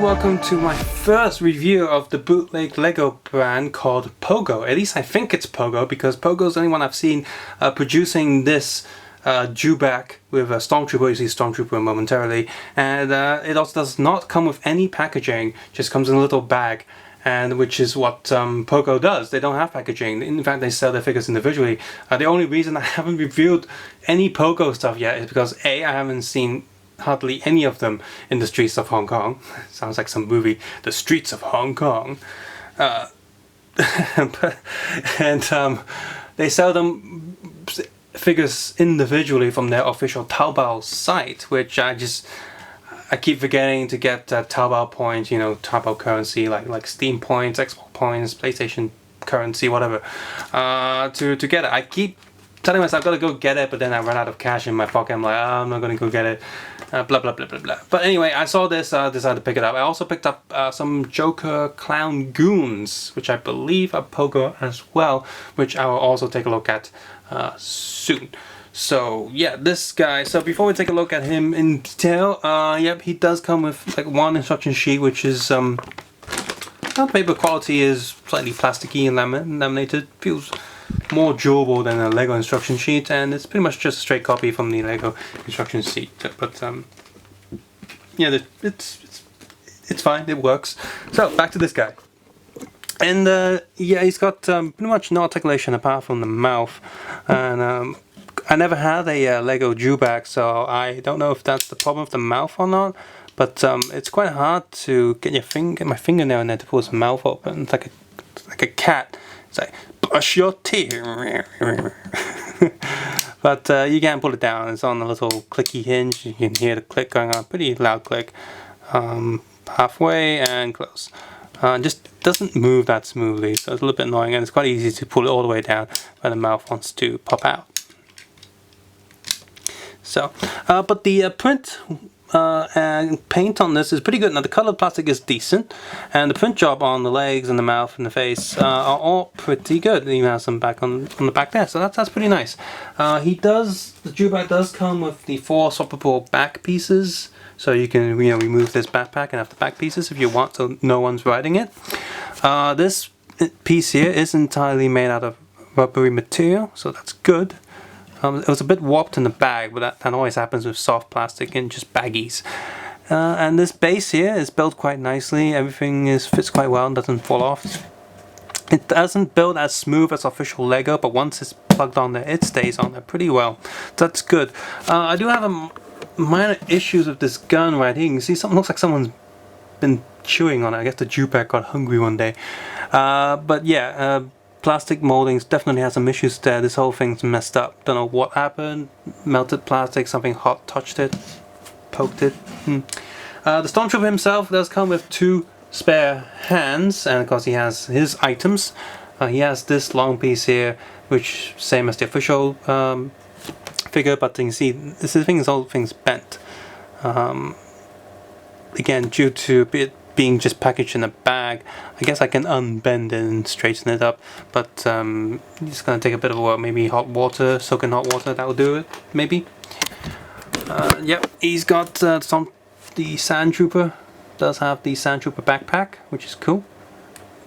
welcome to my first review of the bootleg Lego brand called Pogo. At least I think it's Pogo, because Pogo's the only one I've seen producing this dewback with a Stormtrooper. You see Stormtrooper momentarily, and it also does not come with any packaging, just comes in a little bag, and which is what Pogo does. They don't have packaging. In fact, they sell their figures individually. The only reason I haven't reviewed any Pogo stuff yet is because A, I haven't seen hardly any of them in the streets of Hong Kong. Sounds like some movie, The Streets of Hong Kong. And they sell them figures individually from their official Taobao site, which I keep forgetting to get Taobao points, you know, Taobao currency, like Steam points, Xbox points, PlayStation currency, whatever, to get it. I keep telling myself I've got to go get it, but then I run out of cash in my pocket. I'm like, oh, I'm not going to go get it. Blah blah blah blah blah. But anyway, I saw this, decided to pick it up. I also picked up some Joker Clown Goons, which I believe are Pogo as well, which I will also take a look at soon. So yeah, this guy. So before we take a look at him in detail, yep, he does come with like one instruction sheet, which is the paper quality is slightly plasticky and laminated. Feels more durable than a Lego instruction sheet, and it's pretty much just a straight copy from the Lego instruction sheet. But yeah, it's fine. It works. So back to this guy, and yeah, he's got pretty much no articulation apart from the mouth, and I never had a Lego dewback, so I don't know if that's the problem with the mouth or not. But it's quite hard to get my fingernail in there to pull his mouth open. It's like a cat. It's like, brush your teeth. But you can't pull it down. It's on a little clicky hinge. You can hear the click going on, pretty loud click. Halfway and close. Just doesn't move that smoothly, so it's a little bit annoying, and it's quite easy to pull it all the way down when the mouth wants to pop out. So, but the print and paint on this is pretty good. Now the colored plastic is decent, and the print job on the legs and the mouth and the face are all pretty good. It even has some back on the back there, so that's pretty nice. The dewback does come with the 4 swappable back pieces, so you can remove this backpack and have the back pieces if you want, so no one's riding it. This piece here is entirely made out of rubbery material, so that's good. It was a bit warped in the bag, but that always happens with soft plastic and just baggies. And this base here is built quite nicely. Everything fits quite well and doesn't fall off. It doesn't build as smooth as official Lego, but once it's plugged on there, it stays on there pretty well. That's good. I do have minor issues with this gun right here. You can see something looks like someone's been chewing on it. I guess the dewback got hungry one day. But yeah. Plastic moldings definitely has some issues there. This whole thing's messed up. Don't know what happened. Melted plastic, something hot touched it, poked it. The Stormtrooper himself does come with 2 spare hands, and of course he has his items. He has this long piece here, which same as the official figure, but you can see this whole thing's bent. Again, due to it being just packaged in a bag, I guess I can unbend it and straighten it up, but it's gonna take a bit of work. Maybe hot water, soak in hot water, that will do it, maybe. Yep, he's got the Stormtrooper, does have the Stormtrooper backpack, which is cool,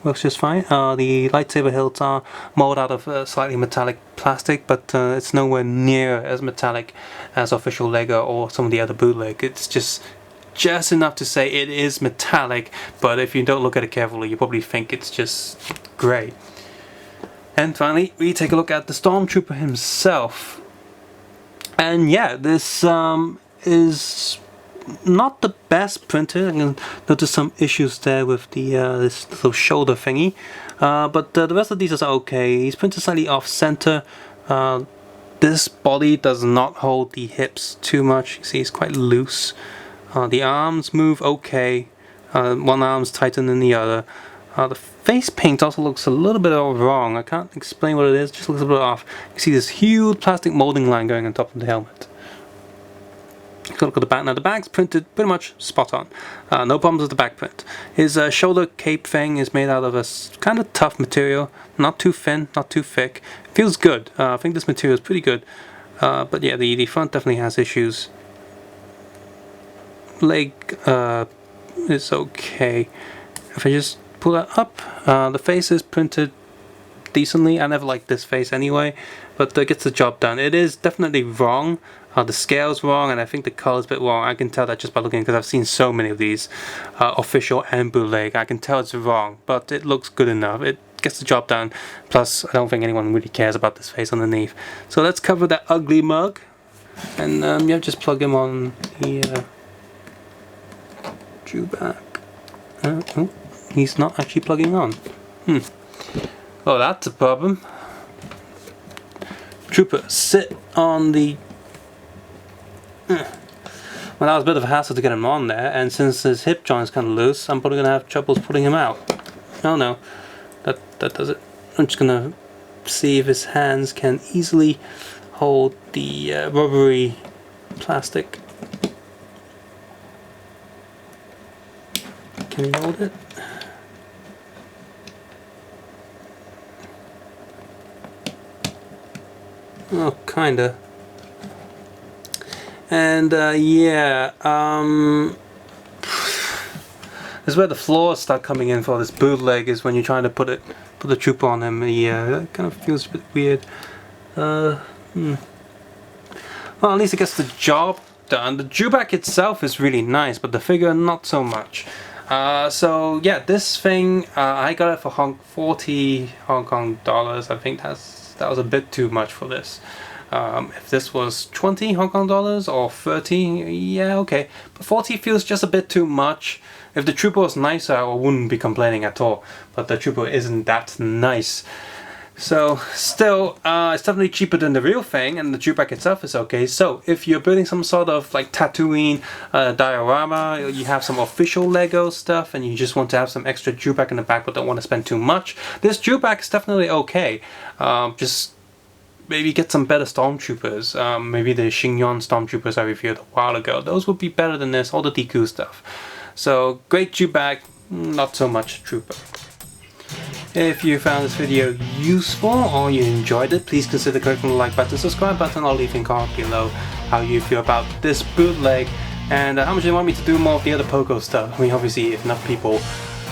works just fine. The lightsaber hilts are molded out of slightly metallic plastic, but it's nowhere near as metallic as official Lego or some of the other bootleg. It's just enough to say it is metallic, but if you don't look at it carefully, you probably think it's just grey. And finally, we take a look at the Stormtrooper himself. And yeah, this is not the best printed. I can notice some issues there with the this little shoulder thingy, but the rest of these are okay. He's printed slightly off center. This body does not hold the hips too much. You see, it's quite loose. The arms move okay. One arm's tighter than the other. The face paint also looks a little bit wrong. I can't explain what it is, just looks a bit off. You see this huge plastic molding line going on top of the helmet. Look at the back. Now the back's printed pretty much spot on. No problems with the back print. His shoulder cape thing is made out of a kind of tough material. Not too thin, not too thick. Feels good. I think this material is pretty good. But yeah, the front definitely has issues. Leg is okay. If I just pull that up, the face is printed decently. I never liked this face anyway, but it gets the job done. It is definitely wrong. The scale's wrong, and I think the color's a bit wrong. I can tell that just by looking, because I've seen so many of these, official and bootleg. I can tell it's wrong, but it looks good enough. It gets the job done. Plus, I don't think anyone really cares about this face underneath. So let's cover that ugly mug, and yeah, just plug him on the Drew back. Oh, he's not actually plugging on. Oh, that's a problem. Trooper, sit on the... Well, that was a bit of a hassle to get him on there, and since his hip joint's kind of loose, I'm probably going to have troubles putting him out. Oh no, that does it. I'm just going to see if his hands can easily hold the rubbery plastic. Can he hold it? Oh, kinda. And yeah, this is where the flaws start coming in for this bootleg, is when you're trying to put the trooper on him. Yeah, that kind of feels a bit weird. Well, at least it gets the job done. The drawback itself is really nice, but the figure not so much. So yeah, this thing I got it for 40 Hong Kong dollars. I think that was a bit too much for this. If this was 20 Hong Kong dollars or 30, yeah, okay. But 40 feels just a bit too much. If the trooper was nicer, I wouldn't be complaining at all. But the trooper isn't that nice. So still, it's definitely cheaper than the real thing, and the trooper itself is okay. So if you're building some sort of like Tatooine diorama, you have some official Lego stuff, and you just want to have some extra trooper in the back but don't want to spend too much, this trooper is definitely okay. Just maybe get some better Stormtroopers. Maybe the Xingyon Stormtroopers I reviewed a while ago. Those would be better than this, all the Dooku stuff. So great Chewbacca, not so much Trooper. If you found this video useful or you enjoyed it, please consider clicking the like button, subscribe button, or leaving a comment below how you feel about this bootleg and how much you want me to do more of the other Pogo stuff. I mean, obviously, if enough people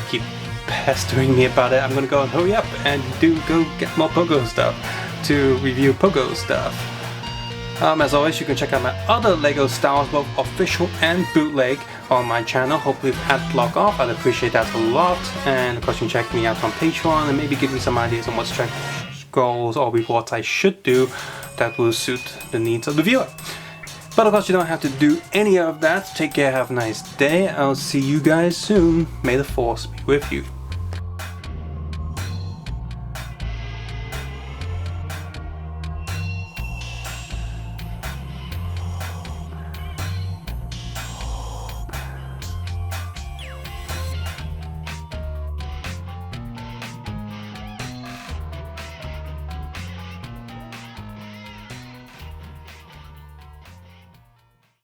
keep pestering me about it, I'm gonna go and hurry up and go get more Pogo stuff to review Pogo stuff. As always, you can check out my other LEGO Star Wars, both official and bootleg, on my channel. Hopefully with ad block off, I'd appreciate that a lot. And of course, you can check me out on Patreon and maybe give me some ideas on what stretch goals or rewards I should do that will suit the needs of the viewer. But of course, you don't have to do any of that. Take care, have a nice day. I'll see you guys soon. May the Force be with you.